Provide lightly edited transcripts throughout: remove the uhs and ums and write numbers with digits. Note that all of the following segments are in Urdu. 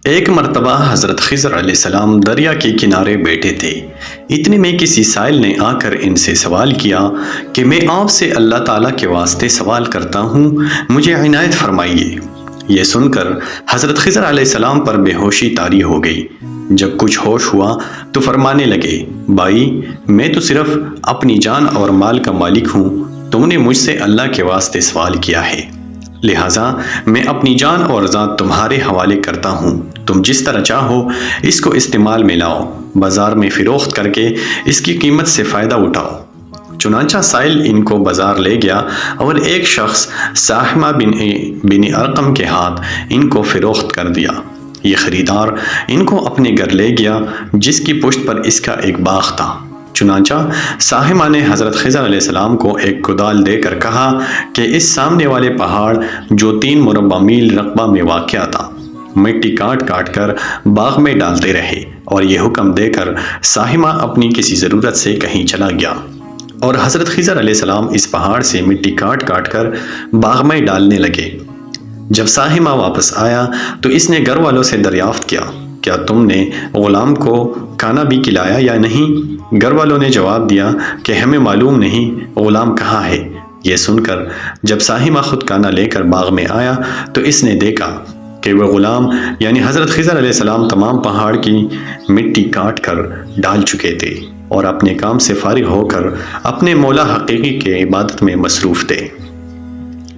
ایک مرتبہ حضرت خضر علیہ السلام دریا کے کنارے بیٹھے تھے۔ اتنے میں کسی سائل نے آ کر ان سے سوال کیا کہ میں آپ سے اللہ تعالیٰ کے واسطے سوال کرتا ہوں، مجھے عنایت فرمائیے۔ یہ سن کر حضرت خضر علیہ السلام پر بے ہوشی طاری ہو گئی۔ جب کچھ ہوش ہوا تو فرمانے لگے، بھائی میں تو صرف اپنی جان اور مال کا مالک ہوں، تم نے مجھ سے اللہ کے واسطے سوال کیا ہے، لہٰذا میں اپنی جان اور ذات تمہارے حوالے کرتا ہوں، تم جس طرح چاہو اس کو استعمال میں لاؤ، بازار میں فروخت کر کے اس کی قیمت سے فائدہ اٹھاؤ۔ چنانچہ سائل ان کو بازار لے گیا اور ایک شخص ساہمہ بن ارقم کے ہاتھ ان کو فروخت کر دیا۔ یہ خریدار ان کو اپنے گھر لے گیا جس کی پشت پر اس کا ایک باغ تھا۔ چنانچہ ساہمہ نے حضرت خضر علیہ السلام کو ایک کدال دے کر کہا کہ اس سامنے والے پہاڑ جو 3 مربع میل رقبہ میں واقع تھا، مٹی کاٹ کاٹ کر باغ میں ڈالتے رہے، اور یہ حکم دے کر ساہمہ اپنی کسی ضرورت سے کہیں چلا گیا، اور حضرت خضر علیہ السلام اس پہاڑ سے مٹی کاٹ کاٹ کر باغ میں ڈالنے لگے۔ جب ساہمہ واپس آیا تو اس نے گھر والوں سے دریافت کیا، کیا تم نے غلام کو کھانا بھی کھلایا یا نہیں؟ گھر والوں نے جواب دیا کہ ہمیں معلوم نہیں غلام کہاں ہے۔ یہ سن کر جب ساہمہ خود کھانا لے کر باغ میں آیا تو اس نے دیکھا کہ وہ غلام یعنی حضرت خضر علیہ السلام تمام پہاڑ کی مٹی کاٹ کر ڈال چکے تھے اور اپنے کام سے فارغ ہو کر اپنے مولا حقیقی کے عبادت میں مصروف تھے۔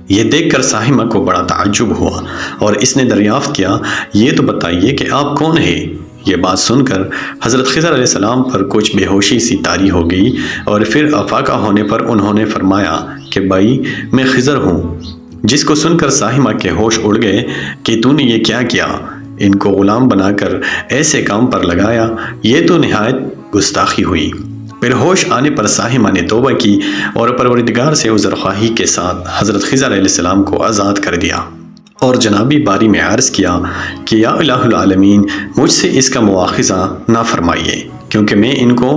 یہ دیکھ کر ساہمہ کو بڑا تعجب ہوا اور اس نے دریافت کیا، یہ تو بتائیے کہ آپ کون ہیں؟ یہ بات سن کر حضرت خضر علیہ السلام پر کچھ بے ہوشی سی طاری ہو گئی، اور پھر افاقہ ہونے پر انہوں نے فرمایا کہ بھائی میں خضر ہوں۔ جس کو سن کر ساہمہ کے ہوش اڑ گئے کہ تو نے یہ کیا کیا، ان کو غلام بنا کر ایسے کام پر لگایا، یہ تو نہایت گستاخی ہوئی۔ پھر ہوش آنے پر ساہمہ نے توبہ کی اور پروردگار سے عذر خواہی کے ساتھ حضرت خضر علیہ السلام کو آزاد کر دیا، اور جنابی باری میں عرض کیا کہ یا الہ العالمین مجھ سے اس کا مواخذہ نہ فرمائیے، کیونکہ میں ان کو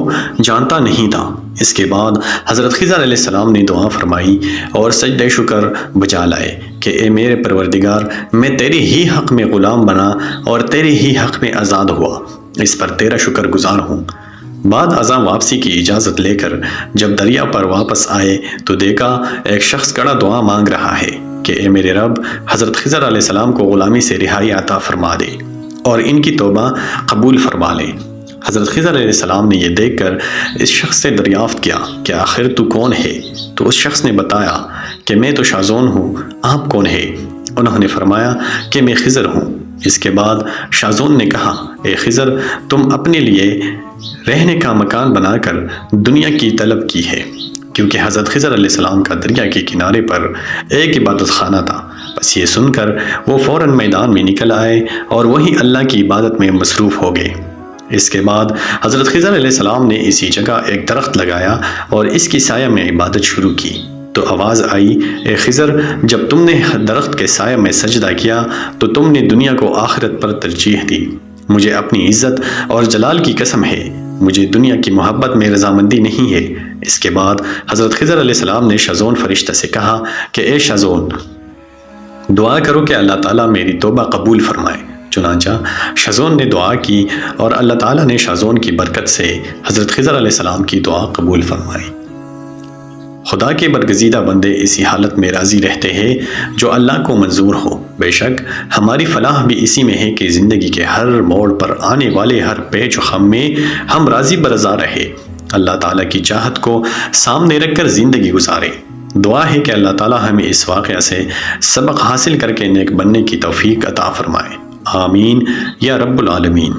جانتا نہیں تھا۔ اس کے بعد حضرت خضر علیہ السلام نے دعا فرمائی اور سجدہ شکر بجا لائے کہ اے میرے پروردگار، میں تیرے ہی حق میں غلام بنا اور تیرے ہی حق میں آزاد ہوا، اس پر تیرا شکر گزار ہوں۔ بعد ازاں واپسی کی اجازت لے کر جب دریا پر واپس آئے تو دیکھا ایک شخص کڑا دعا مانگ رہا ہے کہ اے میرے رب، حضرت خضر علیہ السلام کو غلامی سے رہائی عطا فرما دے اور ان کی توبہ قبول فرما لے۔ حضرت خضر علیہ السلام نے یہ دیکھ کر اس شخص سے دریافت کیا کہ آخر تو کون ہے؟ تو اس شخص نے بتایا کہ میں تو شازون ہوں، آپ کون ہے؟ انہوں نے فرمایا کہ میں خضر ہوں۔ اس کے بعد شازون نے کہا، اے خضر، تم اپنے لیے رہنے کا مکان بنا کر دنیا کی طلب کی ہے، کیونکہ حضرت خضر علیہ السلام کا دریا کے کنارے پر ایک عبادت خانہ تھا۔ بس یہ سن کر وہ فوراً میدان میں نکل آئے اور وہی اللہ کی عبادت میں مصروف ہو گئے۔ اس کے بعد حضرت خضر علیہ السلام نے اسی جگہ ایک درخت لگایا اور اس کی سایہ میں عبادت شروع کی، تو آواز آئی، اے خضر، جب تم نے درخت کے سایہ میں سجدہ کیا تو تم نے دنیا کو آخرت پر ترجیح دی۔ مجھے اپنی عزت اور جلال کی قسم ہے، مجھے دنیا کی محبت میں رضامندی نہیں ہے۔ اس کے بعد حضرت خضر علیہ السلام نے شازون فرشتہ سے کہا کہ اے شازون، دعا کرو کہ اللہ تعالیٰ میری توبہ قبول فرمائے۔ چنانچہ شازون نے دعا کی اور اللہ تعالیٰ نے شازون کی برکت سے حضرت خضر علیہ السلام کی دعا قبول فرمائی۔ خدا کے برگزیدہ بندے اسی حالت میں راضی رہتے ہیں جو اللہ کو منظور ہو۔ بے شک ہماری فلاح بھی اسی میں ہے کہ زندگی کے ہر موڑ پر آنے والے ہر پیچ و خم میں ہم راضی برضا رہے، اللہ تعالیٰ کی چاہت کو سامنے رکھ کر زندگی گزارے۔ دعا ہے کہ اللہ تعالیٰ ہمیں اس واقعہ سے سبق حاصل کر کے نیک بننے کی توفیق عطا فرمائے۔ آمین یا رب العالمین۔